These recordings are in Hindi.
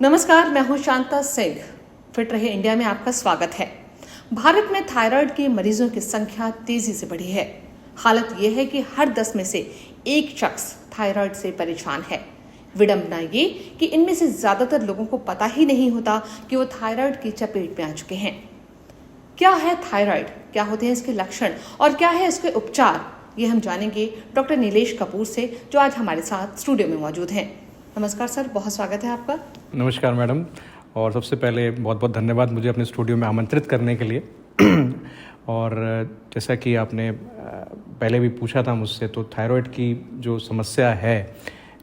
नमस्कार, मैं हूं शांता सिंह। फिट रहे इंडिया में आपका स्वागत है। भारत में थायराइड के मरीजों की संख्या तेजी से बढ़ी है। हालत यह है कि हर 10 में से एक शख्स थायराइड से परेशान है। विडंबना ये कि इनमें से ज्यादातर लोगों को पता ही नहीं होता कि वो थायराइड की चपेट में आ चुके हैं। क्या है थायराइड, क्या होते हैं इसके लक्षण और क्या है इसके उपचार, ये हम जानेंगे डॉक्टर नीलेश कपूर से, जो आज हमारे साथ स्टूडियो में मौजूद हैं। नमस्कार सर, बहुत स्वागत है आपका। नमस्कार मैडम, और सबसे पहले बहुत बहुत धन्यवाद मुझे अपने स्टूडियो में आमंत्रित करने के लिए। और जैसा कि आपने पहले भी पूछा था मुझसे, तो थायराइड की जो समस्या है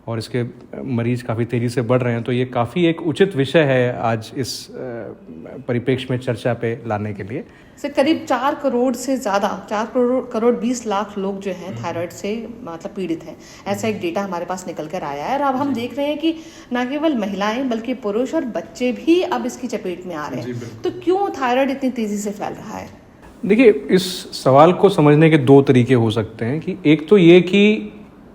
और इसके मरीज काफ़ी तेज़ी से बढ़ रहे हैं, तो ये काफ़ी एक उचित विषय है आज इस परिप्रेक्ष्य में चर्चा पे लाने के लिए। से करीब 4 करोड़ से ज़्यादा 4 करोड़ 20 लाख लोग जो हैं थायराइड से मतलब पीड़ित हैं, ऐसा एक डेटा हमारे पास निकल कर आया है। और अब हम देख रहे हैं कि न केवल महिलाएं बल्कि पुरुष और बच्चे भी अब इसकी चपेट में आ रहे हैं। तो क्यों थायराइड इतनी तेज़ी से फैल रहा है? देखिए, इस सवाल को समझने के 2 तरीके हो सकते हैं। कि एक तो ये कि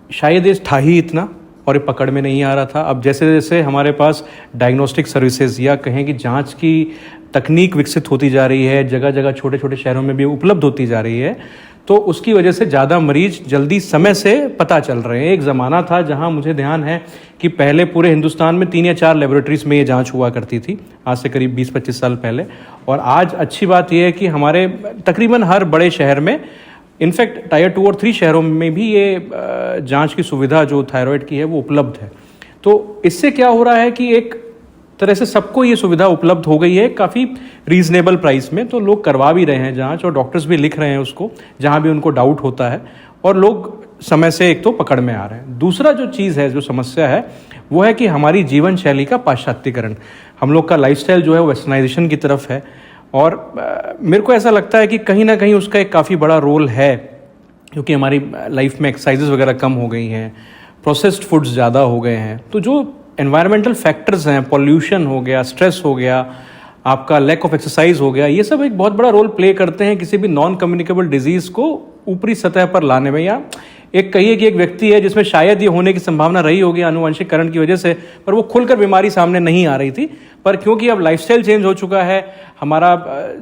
शायद ये था ही इतना और ये पकड़ में नहीं आ रहा था। अब जैसे जैसे हमारे पास डायग्नोस्टिक सर्विसेज या कहें कि जांच की तकनीक विकसित होती जा रही है, जगह जगह छोटे छोटे शहरों में भी उपलब्ध होती जा रही है, तो उसकी वजह से ज़्यादा मरीज जल्दी समय से पता चल रहे हैं। एक ज़माना था जहां मुझे ध्यान है कि पहले पूरे हिंदुस्तान में 3 या 4 लेबोरेटरीज में ये जांच हुआ करती थी, आज से करीब 20-25 साल पहले। और आज अच्छी बात यह है कि हमारे तकरीबन हर बड़े शहर में, इनफैक्ट टायर 2 और 3 शहरों में भी ये जांच की सुविधा जो थायराइड की है वो उपलब्ध है। तो इससे क्या हो रहा है कि एक तरह से सबको ये सुविधा उपलब्ध हो गई है काफ़ी रीजनेबल प्राइस में, तो लोग करवा भी रहे हैं जांच, और डॉक्टर्स भी लिख रहे हैं उसको जहां भी उनको डाउट होता है, और लोग समय से एक तो पकड़ में आ रहे हैं। दूसरा जो चीज़ है, जो समस्या है, वो है कि हमारी जीवन शैली का पाश्चात्यकरण, हम लोग का लाइफस्टाइल जो है वो वेस्टर्नाइजेशन की तरफ है। और मेरे को ऐसा लगता है कि कहीं ना कहीं उसका एक काफ़ी बड़ा रोल है, क्योंकि हमारी लाइफ में एक्सरसाइजेज वगैरह कम हो गई हैं, प्रोसेस्ड फूड्स ज़्यादा हो गए हैं, तो जो एनवायरमेंटल फैक्टर्स हैं, पॉल्यूशन हो गया, स्ट्रेस हो गया, आपका लैक ऑफ एक्सरसाइज हो गया, ये सब एक बहुत बड़ा रोल प्ले करते हैं किसी भी नॉन कम्युनिकेबल डिजीज़ को ऊपरी सतह पर लाने में। या एक कहिए कि एक व्यक्ति है जिसमें शायद ये होने की संभावना रही होगी आनुवंशिकरण की वजह से, पर वो खुलकर बीमारी सामने नहीं आ रही थी, पर क्योंकि अब लाइफस्टाइल चेंज हो चुका है, हमारा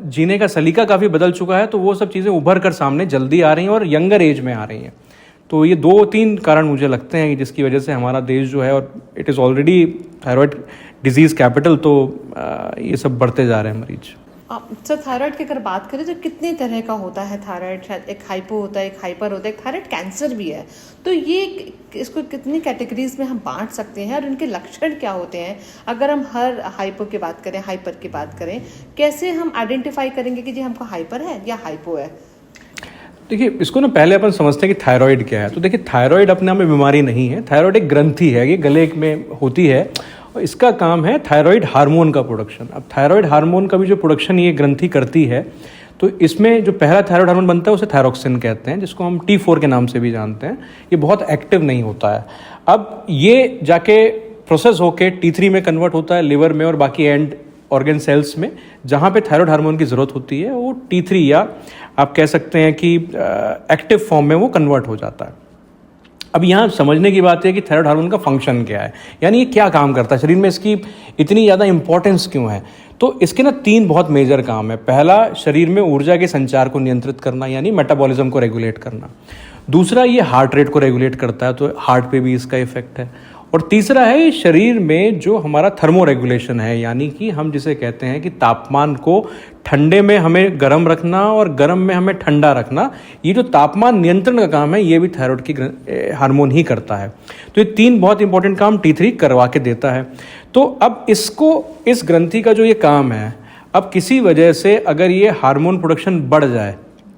जीने का सलीका काफ़ी बदल चुका है, तो वो सब चीज़ें उभर कर सामने जल्दी आ रही हैं और यंगर एज में आ रही हैं। तो ये 2-3 कारण मुझे लगते हैं जिसकी वजह से हमारा देश जो है, और it is already thyroid disease capital, तो ये सब बढ़ते जा रहे हैं मरीज। सर, थायराइड की अगर बात करें तो कितने तरह का होता है थायराइड? शायद एक हाइपो होता है, एक हाइपर होता है, एक थायराइड कैंसर भी है। तो ये इसको कितनी कैटेगरीज में हम बांट सकते हैं और इनके लक्षण क्या होते हैं? अगर हम हर हाइपो की बात करें, हाइपर की बात करें, कैसे हम आइडेंटिफाई करेंगे कि जी हमको हाइपर है या हाइपो है? देखिए, इसको ना पहले अपन समझते हैं कि थायराइड क्या है। तो देखिए, थायराइड अपने आप में बीमारी नहीं है। थायराइड एक ग्रंथि है, ये गले में होती है, और इसका काम है थायराइड हार्मोन का प्रोडक्शन। अब थायराइड हार्मोन का भी जो प्रोडक्शन ये ग्रंथि करती है, तो इसमें जो पहला थायराइड हार्मोन बनता है उसे थायरोक्सिन कहते हैं, जिसको हम T4 के नाम से भी जानते हैं। ये बहुत एक्टिव नहीं होता है। अब ये जाके प्रोसेस होके T3 में कन्वर्ट होता है लिवर में और बाकी एंड ऑर्गन सेल्स में, जहाँ पे थायराइड हार्मोन की ज़रूरत होती है, वो T3 या आप कह सकते हैं कि एक्टिव फॉर्म में वो कन्वर्ट हो जाता है। अब यहाँ समझने की बात है कि थायराइड हार्मोन का फंक्शन क्या है, यानी ये क्या काम करता है शरीर में, इसकी इतनी ज़्यादा इंपॉर्टेंस क्यों है। तो इसके ना 3 बहुत मेजर काम है। पहला, शरीर में ऊर्जा के संचार को नियंत्रित करना, यानी मेटाबॉलिज्म को रेगुलेट करना। दूसरा, ये हार्ट रेट को रेगुलेट करता है, तो हार्ट पे भी इसका इफेक्ट है। और तीसरा है शरीर में जो हमारा थर्मो रेगुलेशन है, यानी कि हम जिसे कहते हैं कि तापमान को ठंडे में हमें गर्म रखना और गर्म में हमें ठंडा रखना, ये जो तापमान नियंत्रण का काम है, ये भी थायराइड की हार्मोन ही करता है। तो ये 3 बहुत इंपॉर्टेंट काम T3 करवा के देता है। तो अब इसको, इस ग्रंथि का जो ये काम है, अब किसी वजह से अगर ये हार्मोन प्रोडक्शन बढ़ जाए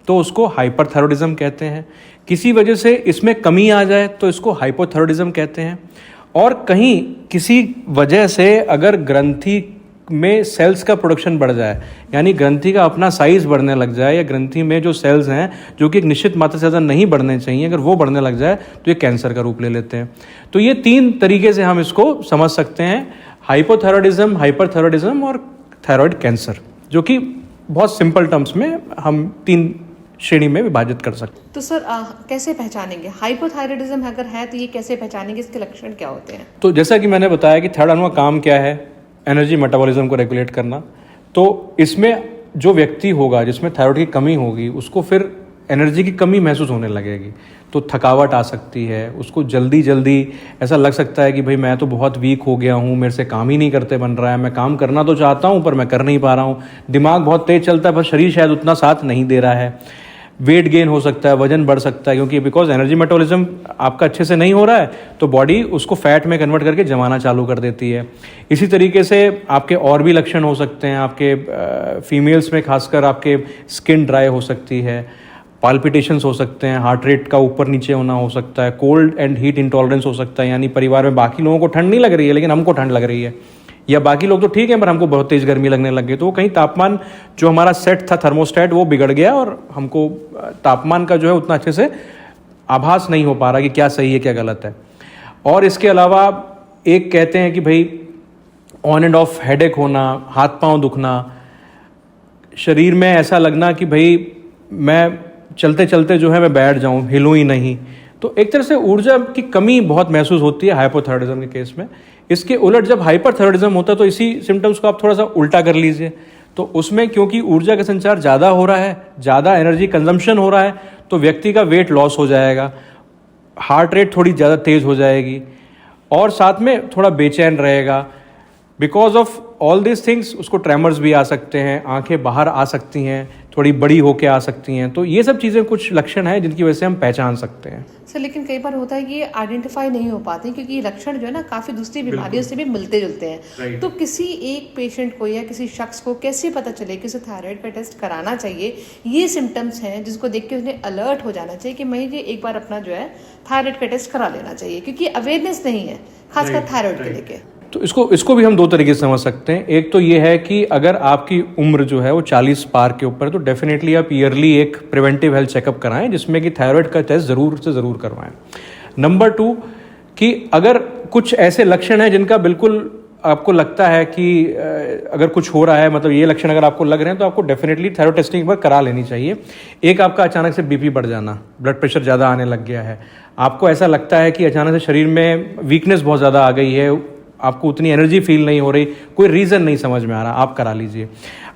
तो उसको हाइपरथायरॉयडिज्म कहते हैं। किसी वजह से इसमें कमी आ जाए तो इसको हाइपोथायरॉयडिज्म कहते हैं। और कहीं किसी वजह से अगर ग्रंथि में सेल्स का प्रोडक्शन बढ़ जाए, यानी ग्रंथि का अपना साइज बढ़ने लग जाए, या ग्रंथि में जो सेल्स हैं जो कि एक निश्चित मात्रा से ज़्यादा नहीं बढ़ने चाहिए, अगर वो बढ़ने लग जाए तो ये कैंसर का रूप ले लेते हैं। तो ये 3 तरीके से हम इसको समझ सकते हैं, हाइपोथायरॉयडिज्म, हाइपरथायरॉयडिज्म और थायराइड कैंसर, जो कि बहुत सिंपल टर्म्स में हम 3 श्रेणी में विभाजित कर सकते हैं। तो सर कैसे पहचानेंगे हाइपोथायरॉयडिज्म अगर है तो ये कैसे पहचानेंगे, इसके लक्षण क्या होते हैं? तो जैसा कि मैंने बताया कि थायराइड हार्मोन का काम क्या है, एनर्जी मेटाबॉलिज्म को रेगुलेट करना। तो इसमें जो व्यक्ति होगा जिसमें थायराइड की कमी होगी उसको फिर एनर्जी की कमी महसूस होने लगेगी, तो थकावट आ सकती है, उसको जल्दी जल्दी ऐसा लग सकता है कि भाई मैं तो बहुत वीक हो गया हूँ, मेरे से काम ही नहीं करते बन रहा है, मैं काम करना तो चाहता हूँ पर मैं कर नहीं पा रहा हूँ, दिमाग बहुत तेज चलता है पर शरीर शायद उतना साथ नहीं दे रहा है, वेट गेन हो सकता है, वजन बढ़ सकता है, क्योंकि बिकॉज एनर्जी मेटाबॉलिज्म आपका अच्छे से नहीं हो रहा है तो बॉडी उसको फैट में कन्वर्ट करके जमाना चालू कर देती है। इसी तरीके से आपके और भी लक्षण हो सकते हैं, आपके फीमेल्स में खासकर आपके स्किन ड्राई हो सकती है, पाल्पिटेशंस हो सकते हैं, हार्ट रेट का ऊपर नीचे होना हो सकता है, कोल्ड एंड हीट इंटॉलरेंस हो सकता है, यानी परिवार में बाकी लोगों को ठंड नहीं लग रही है लेकिन हमको ठंड लग रही है, या बाकी लोग तो ठीक है पर हमको बहुत तेज़ गर्मी लगने लग गई। तो वो कहीं तापमान जो हमारा सेट था थर्मोस्टेट वो बिगड़ गया और हमको तापमान का जो है उतना अच्छे से आभास नहीं हो पा रहा कि क्या सही है क्या गलत है। और इसके अलावा एक कहते हैं कि भाई ऑन एंड ऑफ हेडेक होना, हाथ पांव दुखना, शरीर में ऐसा लगना कि भाई मैं चलते चलते जो है मैं बैठ जाऊं, हिलूं ही नहीं। तो एक तरह से ऊर्जा की कमी बहुत महसूस होती है हाइपोथायराइडिज्म के केस में। इसके उलट जब हाइपरथायराइडिज्म होता है तो इसी सिम्टम्स को आप थोड़ा सा उल्टा कर लीजिए, तो उसमें क्योंकि ऊर्जा का संचार ज़्यादा हो रहा है, ज़्यादा एनर्जी कंजम्पशन हो रहा है, तो व्यक्ति का वेट लॉस हो जाएगा, हार्ट रेट थोड़ी ज़्यादा तेज़ हो जाएगी और साथ में थोड़ा बेचैन रहेगा। Because of all this things उसको ट्रेमर्स भी आ सकते हैं, आंखें बाहर आ सकती हैं, थोड़ी बड़ी होके आ सकती हैं। तो ये सब चीज़ें कुछ लक्षण हैं जिनकी वजह से हम पहचान सकते हैं। सर लेकिन कई बार होता है कि ये आइडेंटिफाई नहीं हो पाते क्योंकि ये लक्षण जो है ना काफ़ी दूसरी बीमारियों से भी मिलते जुलते हैं। तो किसी एक पेशेंट को या किसी शख्स को कैसे पता चले कि उसे थायराइड का टेस्ट कराना चाहिए? ये सिम्टम्स हैं जिसको देख के उन्हें अलर्ट हो जाना चाहिए कि मैं ये एक बार अपना जो है थायराइड का टेस्ट करा लेना चाहिए, क्योंकि अवेयरनेस नहीं है खासकर थायराइड के लेके। तो इसको भी हम दो तरीके से समझ सकते हैं। एक तो ये है कि अगर आपकी उम्र जो है वो 40 पार के ऊपर है तो डेफिनेटली आप ईयरली एक प्रिवेंटिव हेल्थ चेकअप कराएं जिसमें कि थायराइड का टेस्ट ज़रूर से ज़रूर करवाएं। नंबर 2 कि अगर कुछ ऐसे लक्षण हैं जिनका बिल्कुल आपको लगता है कि अगर कुछ हो रहा है, मतलब ये लक्षण अगर आपको लग रहे हैं तो आपको डेफिनेटली थायराइड टेस्टिंग एक बार करा लेनी चाहिए। एक आपका अचानक से बीपी बढ़ जाना, ब्लड प्रेशर ज़्यादा आने लग गया है, आपको ऐसा लगता है कि अचानक से शरीर में वीकनेस बहुत ज़्यादा आ गई है, आपको उतनी एनर्जी फील नहीं हो रही, कोई रीज़न नहीं समझ में आ रहा, आप करा लीजिए।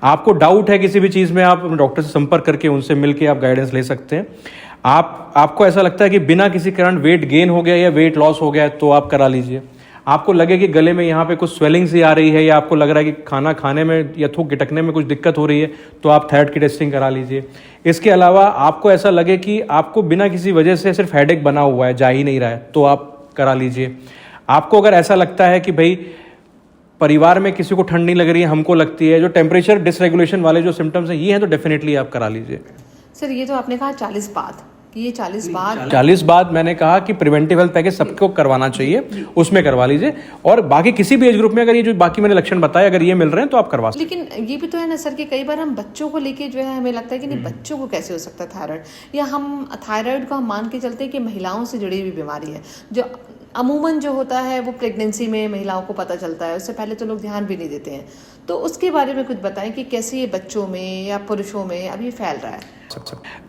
आपको डाउट है किसी भी चीज़ में, आप डॉक्टर से संपर्क करके उनसे मिलके आप गाइडेंस ले सकते हैं। आपको ऐसा लगता है कि बिना किसी कारण वेट गेन हो गया या वेट लॉस हो गया तो आप करा लीजिए। आपको लगे कि गले में यहाँ पे कुछ स्वेलिंग सी आ रही है या आपको लग रहा है कि खाना खाने में या थूक गिटकने में कुछ दिक्कत हो रही है तो आप थायराइड की टेस्टिंग करा लीजिए। इसके अलावा आपको ऐसा लगे कि आपको बिना किसी वजह से सिर्फ हेडेक बना हुआ है, जा ही नहीं रहा है, तो आप करा लीजिए। आपको अगर ऐसा लगता है कि भाई परिवार में किसी को ठंड नहीं लग रही है, हमको लगती है, जो टेम्परेचर डिसरेगुलेशन वाले जो सिम्टम्स हैं ये हैं, तो डेफिनेटली आप करा लीजिए। सर ये तो आपने कहा 40 बाद, कि ये 40 बाद मैंने कहा कि प्रिवेंटिव हेल्थ पैकेज सबको करवाना चाहिए, उसमें करवा लीजिए। और बाकी किसी भी एज ग्रुप में अगर ये जो बाकी मैंने लक्षण बताए अगर ये मिल रहे हैं तो आप करवा सकते हैं। लेकिन ये भी तो है ना सर कि कई बार हम बच्चों को लेके जो है हमें लगता है कि नहीं बच्चों को कैसे हो सकता है थायराइड, या हम थायराइड को हम मान के चलते हैं कि महिलाओं से जुड़ी हुई बीमारी है, जो अमूमन जो होता है वो प्रेगनेंसी में महिलाओं को पता चलता है, उससे पहले तो लोग ध्यान भी नहीं देते हैं। तो उसके बारे में कुछ बताएं कि कैसे ये बच्चों में या पुरुषों में अभी फैल रहा है।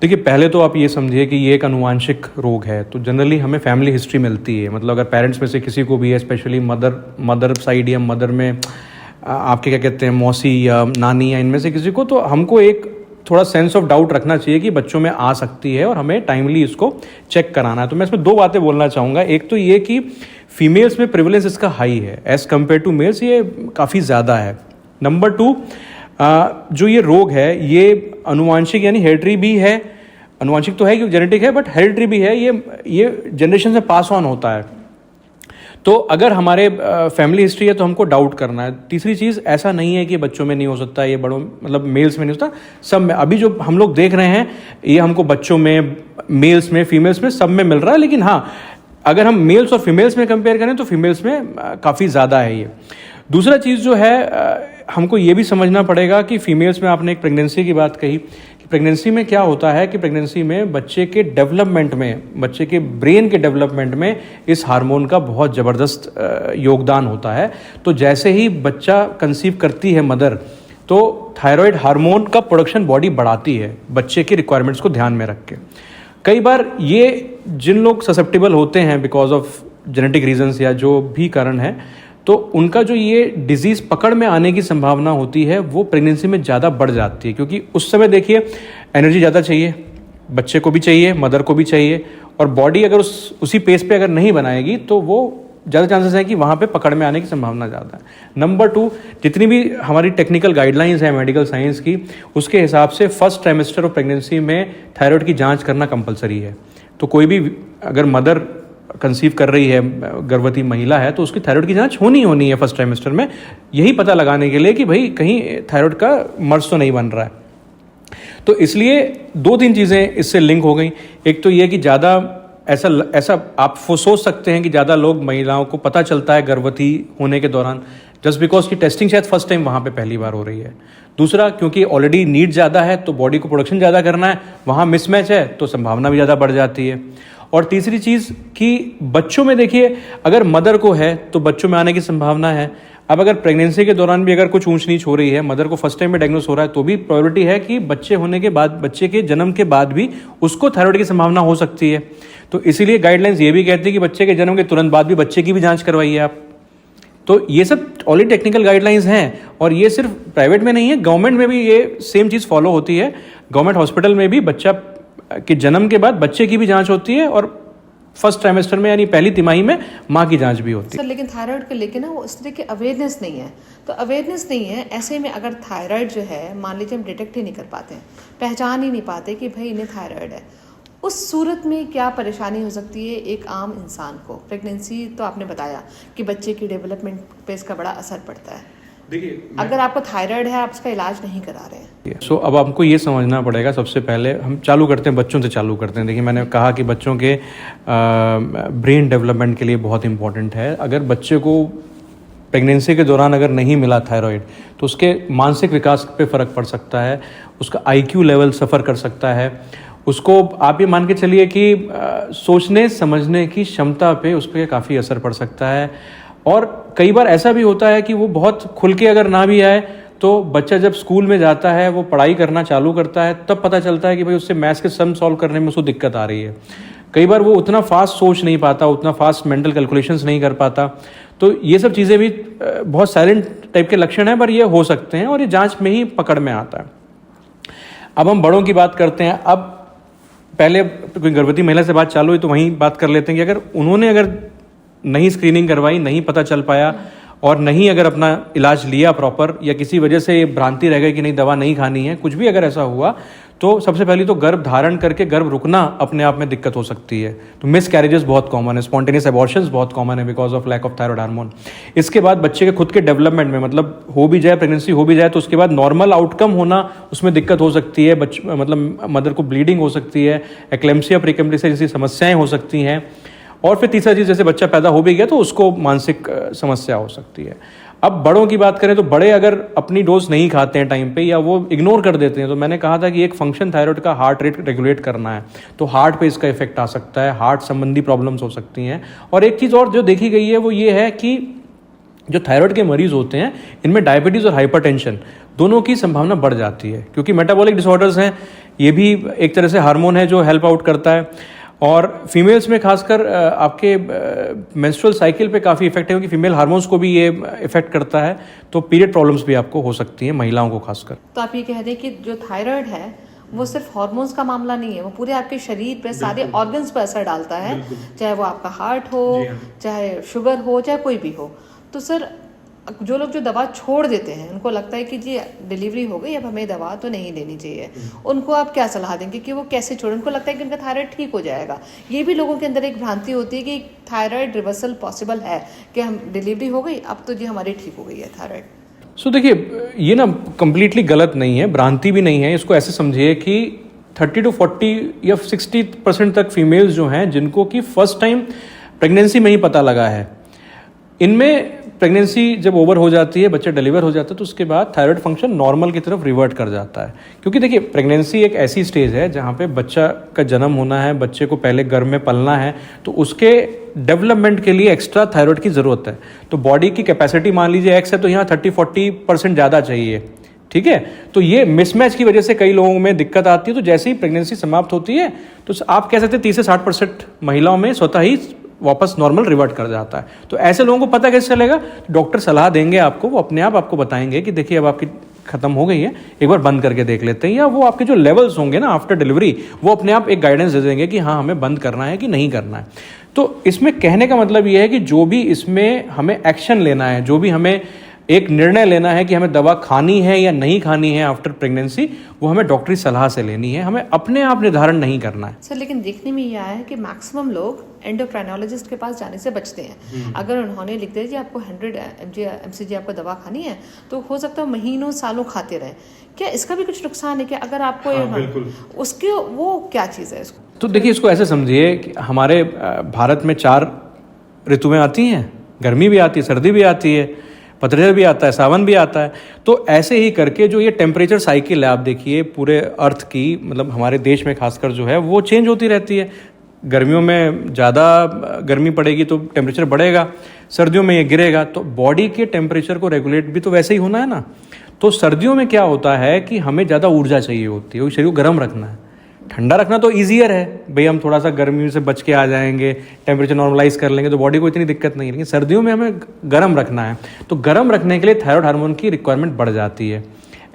देखिए पहले तो आप ये समझिए कि ये एक अनुवांशिक रोग है, तो जनरली हमें फैमिली हिस्ट्री मिलती है। मतलब अगर पेरेंट्स में से किसी को भी है, स्पेशली मदर साइड या मदर में आपके क्या कहते हैं मौसी या नानी या इनमें से किसी को, तो हमको एक थोड़ा सेंस ऑफ डाउट रखना चाहिए कि बच्चों में आ सकती है और हमें टाइमली इसको चेक कराना है। तो मैं इसमें 2 बातें बोलना चाहूँगा। एक तो ये कि फीमेल्स में प्रिवलेंस इसका हाई है एज़ कम्पेयर टू मेल्स, ये काफ़ी ज़्यादा है। नंबर 2 जो ये रोग है ये अनुवांशिक यानी हेरिडिटरी भी है, अनुवांशिक तो है क्योंकि जेनेटिक है, बट हेरिडिटरी भी है, ये जनरेशन से पास ऑन होता है। तो अगर हमारे फैमिली हिस्ट्री है तो हमको डाउट करना है। तीसरी चीज़, ऐसा नहीं है कि बच्चों में नहीं हो सकता, ये बड़ों मतलब मेल्स में नहीं होता, सब में। अभी जो हम लोग देख रहे हैं ये हमको बच्चों में, मेल्स में, फीमेल्स में, सब में मिल रहा है। लेकिन हाँ, अगर हम मेल्स और फीमेल्स में कंपेयर करें तो फीमेल्स में काफ़ी ज़्यादा है ये। दूसरा चीज़ जो है हमको ये भी समझना पड़ेगा कि फीमेल्स में, आपने एक प्रेगनेंसी की बात कही, कि प्रेगनेंसी में क्या होता है कि प्रेगनेंसी में बच्चे के डेवलपमेंट में, बच्चे के ब्रेन के डेवलपमेंट में इस हार्मोन का बहुत ज़बरदस्त योगदान होता है। तो जैसे ही बच्चा कंसीव करती है मदर, तो थायराइड हार्मोन का प्रोडक्शन बॉडी बढ़ाती है बच्चे की रिक्वायरमेंट्स को ध्यान में रख के। कई बार ये जिन लोग ससेप्टेबल होते हैं बिकॉज ऑफ जेनेटिक रीजंस या जो भी कारण है, तो उनका जो ये डिजीज़ पकड़ में आने की संभावना होती है वो प्रेगनेंसी में ज़्यादा बढ़ जाती है, क्योंकि उस समय देखिए एनर्जी ज़्यादा चाहिए, बच्चे को भी चाहिए, मदर को भी चाहिए, और बॉडी अगर उसी पेस पे अगर नहीं बनाएगी तो वो ज़्यादा चांसेस है कि वहाँ पे पकड़ में आने की संभावना ज़्यादा है। नंबर 2, जितनी भी हमारी टेक्निकल गाइडलाइंस है मेडिकल साइंस की, उसके हिसाब से फर्स्ट ट्राइमेस्टर ऑफ प्रेगनेंसी में थायराइड की जांच करना कंपलसरी है। तो कोई भी अगर मदर कंसीव कर रही है, गर्भवती महिला है, तो उसकी थायराइड की जांच होनी है फर्स्ट ट्राइमेस्टर में, यही पता लगाने के लिए कि भाई कहीं थायराइड का मर्ज तो नहीं बन रहा है। तो इसलिए 2-3 चीज़ें इससे लिंक हो गई। एक तो ये कि ज़्यादा ऐसा आप सोच सकते हैं कि ज़्यादा लोग महिलाओं को पता चलता है गर्भवती होने के दौरान, जस्ट बिकॉज की टेस्टिंग शायद फर्स्ट टाइम वहाँ पे पहली बार हो रही है। दूसरा, क्योंकि ऑलरेडी नीड ज़्यादा है तो बॉडी को प्रोडक्शन ज़्यादा करना है, वहाँ मिसमैच है तो संभावना भी ज़्यादा बढ़ जाती है। और तीसरी चीज़ कि बच्चों में देखिए, अगर मदर को है तो बच्चों में आने की संभावना है। अब अगर प्रेगनेंसी के दौरान भी अगर कुछ ऊंच नीच हो रही है, मदर को फर्स्ट टाइम में डायग्नोस हो रहा है, तो भी प्रोबेबिलिटी है कि बच्चे होने के बाद, बच्चे के जन्म के बाद भी उसको थायराइड की संभावना हो सकती है। तो इसीलिए गाइडलाइंस ये भी कहती है कि बच्चे के जन्म के तुरंत बाद भी बच्चे की भी जांच करवाइए आप। तो ये सब ऑलरेडी टेक्निकल गाइडलाइंस हैं, और ये सिर्फ प्राइवेट में नहीं है, गवर्नमेंट में भी ये सेम चीज़ फॉलो होती है। गवर्नमेंट हॉस्पिटल में भी बच्चा के जन्म के बाद बच्चे की भी जांच होती है, और फर्स्ट ट्राइमेस्टर में यानी पहली तिमाही में माँ की जांच भी होती है। सर, लेकिन थायराइड को लेके ना वो इस तरह की अवेयरनेस नहीं है। तो अवेयरनेस नहीं है, ऐसे में अगर थायराइड जो है, मान लीजिए हम डिटेक्ट ही नहीं कर पाते हैं, पहचान ही नहीं पाते कि भाई इन्हें थायराइड है, उस सूरत में क्या परेशानी हो सकती है एक आम इंसान को? प्रेगनेंसी तो आपने बताया कि बच्चे की डेवलपमेंट पे इसका बड़ा असर पड़ता है। देखिए, अगर आपको थायराइड है, आप उसका इलाज नहीं करा रहे हैं, सो अब आपको ये समझना पड़ेगा। सबसे पहले हम चालू करते हैं, बच्चों से चालू करते हैं। देखिए, मैंने कहा कि बच्चों के ब्रेन डेवलपमेंट के लिए बहुत इंपॉर्टेंट है। अगर बच्चे को प्रेगनेंसी के दौरान अगर नहीं मिला थायराइड, तो उसके मानसिक विकास पे फ़र्क पड़ सकता है, उसका IQ लेवल सफ़र कर सकता है, उसको आप ये मान के चलिए कि सोचने समझने की क्षमता पे उस पर काफ़ी असर पड़ सकता है। और कई बार ऐसा भी होता है कि वो बहुत खुल के अगर ना भी आए, तो बच्चा जब स्कूल में जाता है, वो पढ़ाई करना चालू करता है, तब पता चलता है कि भाई उससे मैथ्स के सम सॉल्व करने में उसको दिक्कत आ रही है। कई बार वो उतना फास्ट सोच नहीं पाता, उतना फास्ट मेंटल कैलकुलेशंस नहीं कर पाता। तो ये सब चीज़ें भी बहुत साइलेंट टाइप के लक्षण हैं, पर ये हो सकते हैं, और ये जांच में ही पकड़ में आता है। अब हम बड़ों की बात करते हैं। अब पहले कोई गर्भवती महिला से बात चालू हुई तो वहीं बात कर लेते हैं कि अगर उन्होंने नहीं स्क्रीनिंग करवाई, नहीं पता चल पाया, और नहीं अगर अपना इलाज लिया प्रॉपर, या किसी वजह से ये भ्रांति रह गई कि नहीं दवा नहीं खानी है, कुछ भी अगर ऐसा हुआ, तो सबसे पहले तो गर्भ धारण करके गर्भ रुकना अपने आप में दिक्कत हो सकती है। तो मिस कैरेजेस बहुत कॉमन है, स्पॉन्टेनियस एबॉर्शंस बहुत कॉमन है because of lack of thyroid hormone. इसके बाद बच्चे के खुद के डेवलपमेंट में, मतलब हो भी जाए, प्रेगनेंसी हो भी जाए, तो उसके बाद नॉर्मल आउटकम होना, उसमें दिक्कत हो सकती है। मतलब मदर को ब्लीडिंग हो सकती है, एक्लेम्सिया प्रीएक्लेम्सिया जैसी समस्याएं हो सकती हैं। और फिर तीसरा चीज़, जैसे बच्चा पैदा हो भी गया तो उसको मानसिक समस्या हो सकती है। अब बड़ों की बात करें तो बड़े अगर अपनी डोज नहीं खाते हैं टाइम पे, या वो इग्नोर कर देते हैं, तो मैंने कहा था कि एक फंक्शन थायराइड का हार्ट रेट रेगुलेट करना है, तो हार्ट पे इसका इफेक्ट आ सकता है, हार्ट संबंधी प्रॉब्लम्स हो सकती हैं। और एक चीज़ और जो देखी गई है वो ये है कि जो थायराइड के मरीज होते हैं, इनमें डायबिटीज़ और हाइपरटेंशन दोनों की संभावना बढ़ जाती है, क्योंकि मेटाबॉलिक डिसऑर्डर्स हैं, ये भी एक तरह से हार्मोन है जो हेल्प आउट करता है। और फीमेल्स में खासकर आपके मेंस्ट्रुअल साइकिल पे काफ़ी इफेक्ट है, क्योंकि फीमेल हार्मोन्स को भी ये इफेक्ट करता है, तो पीरियड प्रॉब्लम्स भी आपको हो सकती हैं, महिलाओं को खासकर। तो आप ये कह रहे हैं कि जो थायराइड है वो सिर्फ हार्मोन्स का मामला नहीं है, वो पूरे आपके शरीर पे, सारे ऑर्गन्स पर असर डालता है, चाहे वो आपका हार्ट हो, चाहे शुगर हो, चाहे कोई भी हो। तो सर, जो लोग जो दवा छोड़ देते हैं, उनको लगता है कि जी डिलीवरी हो गई, अब हमें दवा तो नहीं लेनी चाहिए, उनको आप क्या सलाह देंगे कि वो कैसे छोड़ें? उनको लगता है कि उनका थायराइड ठीक हो जाएगा। ये भी लोगों के अंदर एक भ्रांति होती है कि थायराइड रिवर्सल पॉसिबल है, कि हम डिलीवरी हो गई, अब तो जी हमारी ठीक हो गई है थायराइड। सो देखिए, ये ना कंप्लीटली गलत नहीं है, भ्रांति भी नहीं है। इसको ऐसे समझिए कि 30 to 40 या 60% तक फीमेल्स जो हैं, जिनको कि फर्स्ट टाइम प्रेगनेंसी में ही पता लगा है, इनमें प्रेगनेंसी जब ओवर हो जाती है, बच्चा डिलीवर हो जाता है, तो उसके बाद थायराइड फंक्शन नॉर्मल की तरफ रिवर्ट कर जाता है। क्योंकि देखिए, प्रेगनेंसी एक ऐसी स्टेज है जहाँ पे बच्चा का जन्म होना है, बच्चे को पहले गर्भ में पलना है, तो उसके डेवलपमेंट के लिए एक्स्ट्रा थायराइड की ज़रूरत है। तो बॉडी की कैपेसिटी मान लीजिए X है, तो यहाँ 30-40% ज़्यादा चाहिए, ठीक है। तो ये मिसमैच की वजह से कई लोगों में दिक्कत आती है। तो जैसे ही प्रेगनेंसी समाप्त होती है, तो आप कह सकते हैं 30 से 60% महिलाओं में स्वतः ही वापस नॉर्मल रिवर्ट कर जाता है। तो ऐसे लोगों को पता कैसे चलेगा? डॉक्टर सलाह देंगे आपको, वो अपने आप आपको बताएंगे कि देखिए अब आपकी खत्म हो गई है, एक बार बंद करके देख लेते हैं, या वो आपके जो लेवल्स होंगे ना आफ्टर डिलीवरी, वो अपने आप एक गाइडेंस दे देंगे कि हाँ हमें बंद करना है कि नहीं करना है। तो इसमें कहने का मतलब ये है कि जो भी इसमें हमें एक्शन लेना है, जो भी हमें एक निर्णय लेना है कि हमें दवा खानी है या नहीं खानी है आफ्टर प्रेगनेंसी, वो हमें डॉक्टरी सलाह से लेनी है, हमें अपने आप निर्धारण नहीं करना है। सर लेकिन देखने में ये आया है कि मैक्सिमम लोग एंडोक्राइनोलॉजिस्ट के पास जाने से बचते हैं। अगर उन्होंने लिख दिया कि आपको 100 mg आपको दवा खानी है, तो हो सकता है महीनों सालों खाते रहे। क्या इसका भी कुछ नुकसान है कि अगर आपको बिल्कुल। उसके वो क्या चीज़ है इसको? तो देखिए इसको ऐसे समझिए कि हमारे भारत में 4 ऋतुएं आती हैं, गर्मी भी आती है, सर्दी भी आती है, पतझड़ भी आता है, सावन भी आता है। तो ऐसे ही करके जो ये टेम्परेचर साइकिल है, आप देखिए पूरे अर्थ की, मतलब हमारे देश में खासकर जो है वो चेंज होती रहती है। गर्मियों में ज़्यादा गर्मी पड़ेगी तो टेम्परेचर बढ़ेगा, सर्दियों में ये गिरेगा। तो बॉडी के टेम्परेचर को रेगुलेट भी तो वैसे ही होना है ना। तो सर्दियों में क्या होता है कि हमें ज़्यादा ऊर्जा चाहिए होती है, शरीर को गर्म रखना है। ठंडा रखना तो ईजियर है भाई, हम थोड़ा सा गर्मी से बच के आ जाएंगे, टेम्परेचर नॉर्मलाइज कर लेंगे तो बॉडी को इतनी दिक्कत नहीं है। लेकिन सर्दियों में हमें गर्म रखना है, तो गर्म रखने के लिए थायराइड हार्मोन की रिक्वायरमेंट बढ़ जाती है।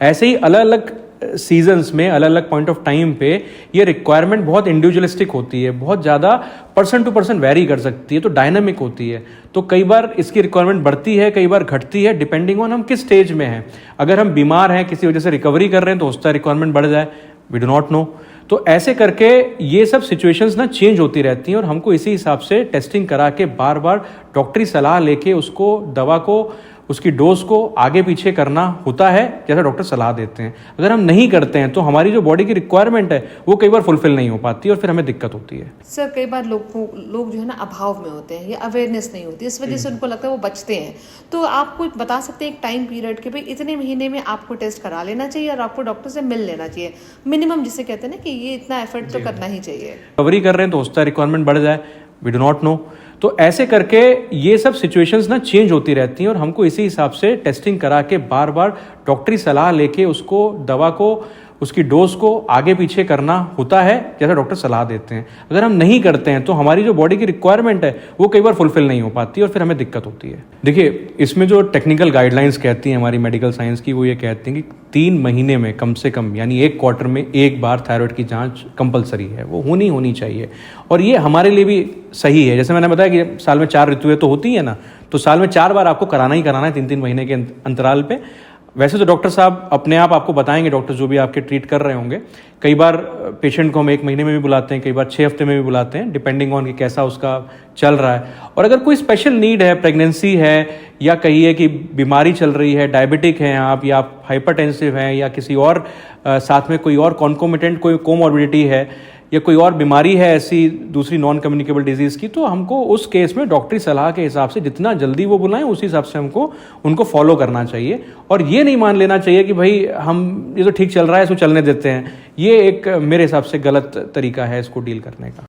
ऐसे ही अलग अलग सीजन्स में, अलग अलग पॉइंट ऑफ टाइम पे ये रिक्वायरमेंट बहुत इंडिविजुअलिस्टिक होती है, बहुत ज़्यादा पर्सन टू पर्सन वेरी कर सकती है, तो डायनामिक होती है। तो कई बार इसकी रिक्वायरमेंट बढ़ती है, कई बार घटती है, डिपेंडिंग ऑन हम किस स्टेज में हैं। अगर हम बीमार हैं, किसी वजह से रिकवरी कर रहे हैं, तो उसका रिक्वायरमेंट बढ़ जाए, वी डू नॉट नो। तो ऐसे करके ये सब सिचुएशंस ना चेंज होती रहती हैं, और हमको इसी हिसाब से टेस्टिंग करा के बार बार डॉक्टरी सलाह लेके उसको, दवा को, उसकी डोज को आगे पीछे करना होता है, जैसा डॉक्टर सलाह देते हैं। अगर हम नहीं करते हैं तो हमारी जो बॉडी की रिक्वायरमेंट है वो कई बार फुलफिल नहीं हो पाती और फिर हमें दिक्कत होती है। सर कई बार लोग जो है ना अभाव में होते हैं या अवेयरनेस नहीं होती, इस वजह से उनको लगता है वो बचते हैं। तो आप कुछ बता सकते हैं एक टाइम पीरियड के भाई इतने महीने में आपको टेस्ट करा लेना चाहिए और आपको डॉक्टर से मिल लेना चाहिए मिनिमम, जिसे कहते हैं ना कि ये इतना एफर्ट तो करना ही चाहिए। रिकवरी कर रहे हैं तो उसका रिक्वायरमेंट बढ़ जाए, वी डू नॉट नो। तो ऐसे करके ये सब सिचुएशंस ना चेंज होती रहती हैं, और हमको इसी हिसाब से टेस्टिंग करा के बार बार डॉक्टरी सलाह लेके उसको, दवा को, उसकी डोज को आगे पीछे करना होता है, जैसा डॉक्टर सलाह देते हैं। अगर हम नहीं करते हैं तो हमारी जो बॉडी की रिक्वायरमेंट है वो कई बार फुलफिल नहीं हो पाती और फिर हमें दिक्कत होती है। देखिए इसमें जो टेक्निकल गाइडलाइंस कहती हैं हमारी मेडिकल साइंस की, वो ये कहती हैं कि 3 महीने में कम से कम, यानी 1 क्वार्टर में एक बार थायराइड की जांच कंपलसरी है, वो होनी चाहिए। और ये हमारे लिए भी सही है। जैसे मैंने बताया कि साल में 4 ऋतुएं तो होती है ना, तो साल में 4 बार आपको कराना ही कराना है 3-3 महीने के अंतराल पे। वैसे तो डॉक्टर साहब अपने आप आपको बताएंगे, डॉक्टर जो भी आपके ट्रीट कर रहे होंगे। कई बार पेशेंट को हम 1 महीने में भी बुलाते हैं, कई बार 6 हफ्ते में भी बुलाते हैं, डिपेंडिंग ऑन कि कैसा उसका चल रहा है। और अगर कोई स्पेशल नीड है, प्रेगनेंसी है, या कहिए कि बीमारी चल रही है, डायबिटिक हैं आप, या आप हाइपरटेंसिव हैं, या किसी और साथ में कोई और कॉन्कोमिटेंट कोई कोमॉर्बिडिटी है, या कोई और बीमारी है ऐसी दूसरी नॉन कम्युनिकेबल डिजीज़ की, तो हमको उस केस में डॉक्टरी सलाह के हिसाब से जितना जल्दी वो बुलाएं उसी हिसाब से हमको उनको फॉलो करना चाहिए। और ये नहीं मान लेना चाहिए कि भाई हम ये तो ठीक चल रहा है इसको चलने देते हैं। ये एक मेरे हिसाब से गलत तरीका है इसको डील करने का।